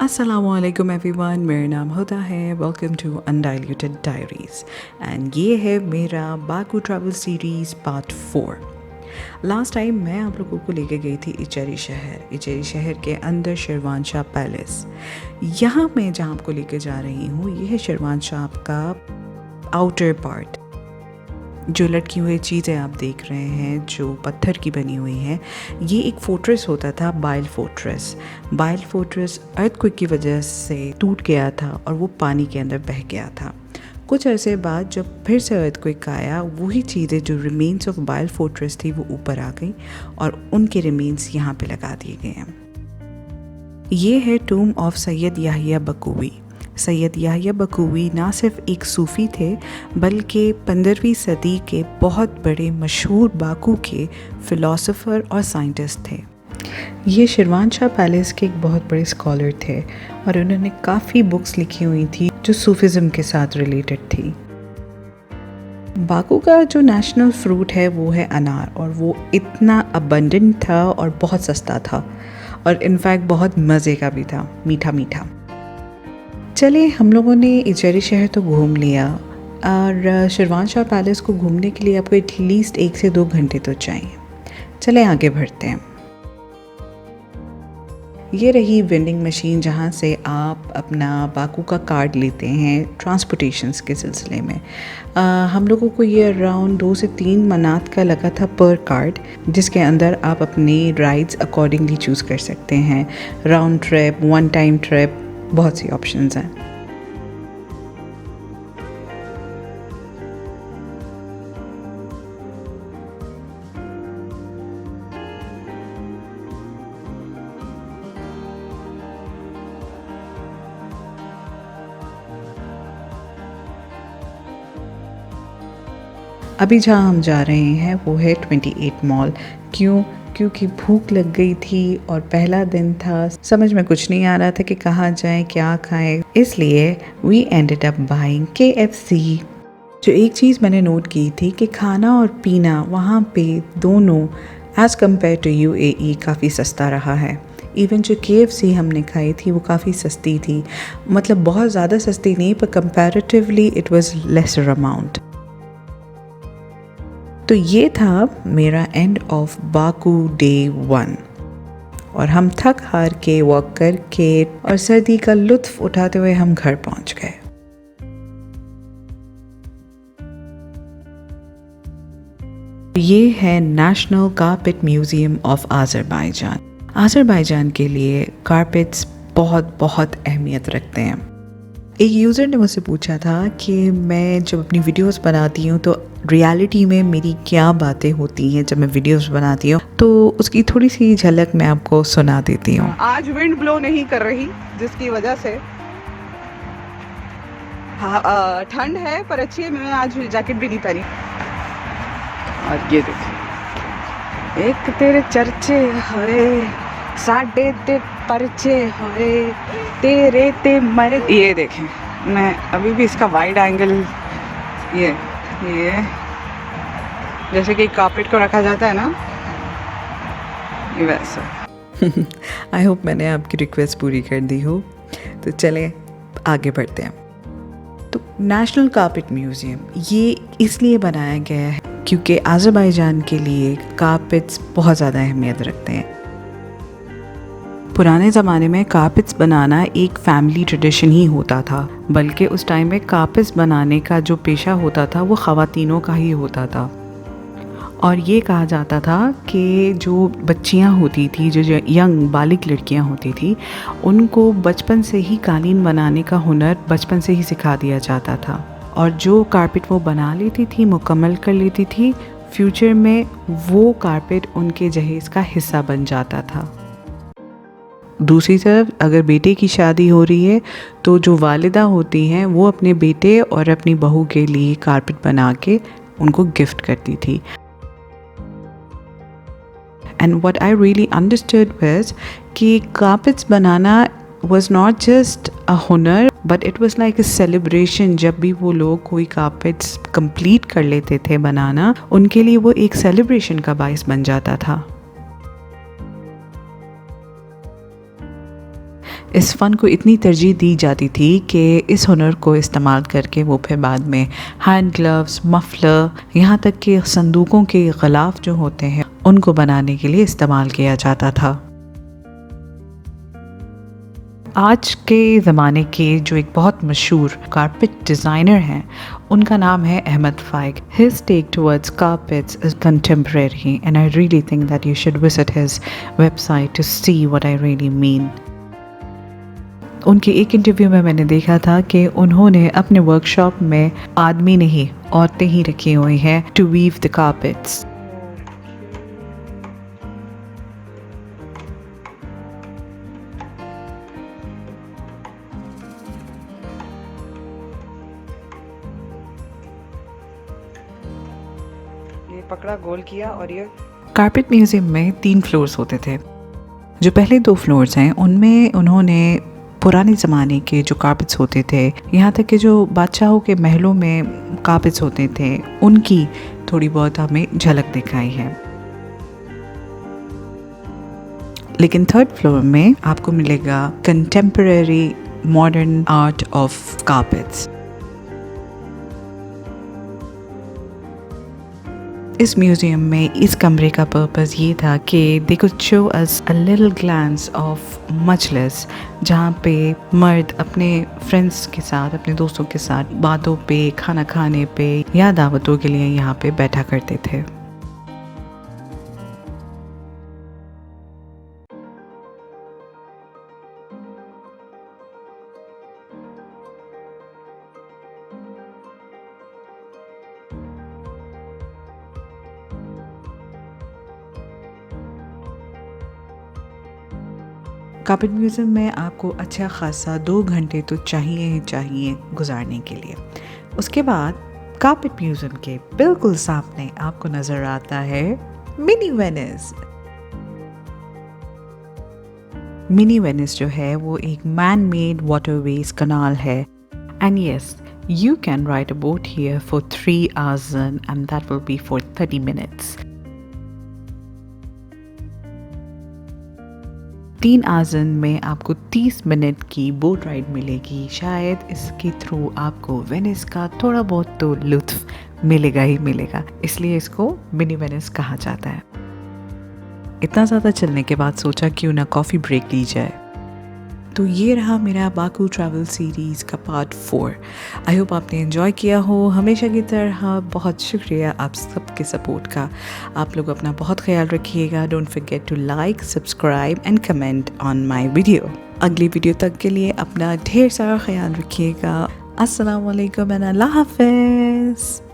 अस्सलामुअलैकुम एवरीवन, मेरा नाम होता है। Welcome to undiluted diaries and ये है मेरा Baku travel series part 4। Last time मैं आप लोगों को लेके गई थी इचेरी शहर के अंदर शेरवानशाह पैलेस। यहाँ मैं जहाँ आपको लेके जा रही हूँ ये है शेरवानशाह का आउटर पार्ट। जो लटकी हुई चीज़ें आप देख रहे हैं जो पत्थर की बनी हुई हैं, ये एक फोर्ट्रेस होता था, बाइल फोर्ट्रेस अर्थक्वेक की वजह से टूट गया था और वो पानी के अंदर बह गया था। कुछ अरसे बाद जब फिर से अर्थक्वेक आया, वही चीज़ें जो रिमेन्स ऑफ बाइल फोर्ट्रेस थी वो ऊपर आ गई और उनके रिमेन्स यहाँ पे लगा दिए गए हैं। ये है टूम ऑफ सैयद याहिया बकूवी। सैयद याहिया बकूवी ना सिर्फ एक सूफ़ी थे बल्कि 15वीं सदी के बहुत बड़े मशहूर बाकू के फ़िलासफ़र और साइंटिस्ट थे। ये शेरवानशाह पैलेस के एक बहुत बड़े स्कॉलर थे और उन्होंने काफ़ी बुक्स लिखी हुई थी जो सूफिज़म के साथ रिलेटेड थी। बाकू का जो नेशनल फ्रूट है वो है अनार, और वो इतना अबंडेंट था और बहुत सस्ता था और इनफैक्ट बहुत मज़े का भी था, मीठा मीठा। चले, हम लोगों ने इचेरी शहर तो घूम लिया और शेरवानशाह पैलेस को घूमने के लिए आपको एटलीस्ट 1 से 2 घंटे तो चाहिए। चले आगे बढ़ते हैं। ये रही वेंडिंग मशीन जहाँ से आप अपना बाकू का कार्ड लेते हैं ट्रांसपोर्टेशंस के सिलसिले में। हम लोगों को ये अराउंड 2 से 3 मनात का लगा था पर कार्ड, जिसके अंदर आप अपनी राइड्स अकॉर्डिंगली चूज़ कर सकते हैं। Round trip, one time trip, बहुत सी ऑप्शंस हैं। अभी जहाँ हम जा रहे हैं वो है 28 मॉल। क्योंकि भूख लग गई थी और पहला दिन था, समझ में कुछ नहीं आ रहा था कि कहाँ जाएं, क्या खाएं, इसलिए we ended up buying KFC। जो एक चीज़ मैंने नोट की थी कि खाना और पीना वहाँ पे दोनों एज़ कम्पेयर टू UAE काफ़ी सस्ता रहा है। इवन जो KFC हमने खाई थी वो काफ़ी सस्ती थी, मतलब बहुत ज़्यादा सस्ती नहीं, पर comparatively it was lesser amount. तो ये था मेरा एंड ऑफ बाकू डे 1 और हम थक हार के वॉक करके और सर्दी का लुत्फ उठाते हुए हम घर पहुंच गए। ये है national carpet museum of Azerbaijan. Azerbaijan के लिए कारपेट्स बहुत बहुत अहमियत रखते हैं। एक यूज़र ने मुझसे पूछा था कि मैं जब अपनी वीडियोस बनाती हूँ तो रियलिटी में मेरी क्या बातें होती हैं जब मैं वीडियोस बनाती हूँ, तो उसकी थोड़ी सी झलक मैं आपको सुना देती हूँ। आज विंड ब्लो नहीं कर रही, जिसकी वजह से ठंड है पर अच्छी है। मैं आज जैकेट भी नहीं पहनी। और ये देखिए, एक तेरे चर्चे होए, साढ़े ते परचे होए, तेरे ते मर। ये देखें, मैं अभी भी इसका वाइड एंगल, ये जैसे कि कारपेट को रखा जाता है ना, ये वैसा। आई होप मैंने आपकी रिक्वेस्ट पूरी कर दी हो। तो चलें आगे बढ़ते हैं। तो नेशनल कारपेट म्यूज़ियम ये इसलिए बनाया गया है क्योंकि आज़रबाईजान के लिए कारपेट्स बहुत ज़्यादा अहमियत रखते हैं। पुराने ज़माने में कारपेट्स बनाना एक फैमिली ट्रेडिशन ही होता था, बल्कि उस टाइम में कारपेट्स बनाने का जो पेशा होता था वो ख़वातीनों का ही होता था। और ये कहा जाता था कि जो बच्चियां होती थी, जो यंग बालिग लड़कियां होती थी, उनको बचपन से ही कालीन बनाने का हुनर बचपन से ही सिखा दिया जाता था, और जो कारपेट वो बना लेती थी, मुकम्मल कर लेती थी, फ्यूचर में वो कारपेट उनके जहेज़ का हिस्सा बन जाता था। दूसरी तरफ अगर बेटे की शादी हो रही है तो जो वालिदा होती हैं वो अपने बेटे और अपनी बहू के लिए कारपेट बना के उनको गिफ्ट करती थी। And what I really understood was कि carpets banana was not just a हुनर but it was like a celebration। जब भी वो लोग कोई carpets complete कर लेते थे बनाना, उनके लिए वो एक celebration का बाइस बन जाता था। इस फ़न को इतनी तरजीह दी जाती थी कि इस हुनर को इस्तेमाल करके वो फिर बाद में हैंड ग्लव्स, मफलर, यहाँ तक कि संदूकों के ग़िलाफ़ जो होते हैं उनको बनाने के लिए इस्तेमाल किया जाता था। आज के ज़माने के जो एक बहुत मशहूर कारपेट डिज़ाइनर हैं उनका नाम है Ahmad फ़ाइक। His take towards carpets is contemporary and I really think that you should visit his website to see what I really mean. उनके एक इंटरव्यू में मैंने देखा था कि उन्होंने अपने वर्कशॉप में आदमी नहीं औरतें ही रखी हुई हैं टू वीव द कारपेट्स। ये पकड़ा, गोल किया और ये कारपेट म्यूज़ियम में 3 फ्लोर्स होते थे। जो पहले 2 फ्लोर्स हैं उनमें उन्होंने पुराने ज़माने के जो कारपेट्स होते थे, यहाँ तक कि जो बादशाहों के महलों में कारपेट्स होते थे उनकी थोड़ी बहुत हमें झलक दिखाई है। लेकिन 3rd फ्लोर में आपको मिलेगा contemporary modern art of carpets. इस म्यूज़ियम में इस कमरे का पर्पस ये था कि they could show us a little glance of majlis, जहाँ पे मर्द अपने फ्रेंड्स के साथ, अपने दोस्तों के साथ बातों पे, खाना खाने पे या दावतों के लिए यहाँ पे बैठा करते थे। कारपेट म्यूज़ियम में आपको अच्छा खासा 2 घंटे तो चाहिए ही चाहिए गुजारने के लिए। उसके बाद कारपेट म्यूज़ियम के बिल्कुल सामने आपको नज़र आता है मिनी वेनिस। मिनी वेनिस जो है वो एक मैन मेड वाटरवेज कनाल है and yes, you can ride a boat here for 3 hours and that will be for 30 minutes. 3 आज़न में आपको 30 मिनट की बोट राइड मिलेगी। शायद इसके थ्रू आपको वेनिस का थोड़ा बहुत तो लुत्फ़ मिलेगा ही मिलेगा, इसलिए इसको मिनी वेनिस कहा जाता है। इतना ज़्यादा चलने के बाद सोचा क्यों ना कॉफ़ी ब्रेक ली जाए। तो ये रहा मेरा बाकू ट्रैवल सीरीज़ का पार्ट 4। आई होप आपने एंजॉय किया हो। हमेशा की तरह बहुत शुक्रिया आप सबके सपोर्ट का। आप लोग अपना बहुत ख्याल रखिएगा। Don't forget to like, subscribe and comment on my video. अगली वीडियो तक के लिए अपना ढेर सारा ख्याल रखिएगा। अस्सलाम वालेकुम एंड अल्लाह हाफ़िज़।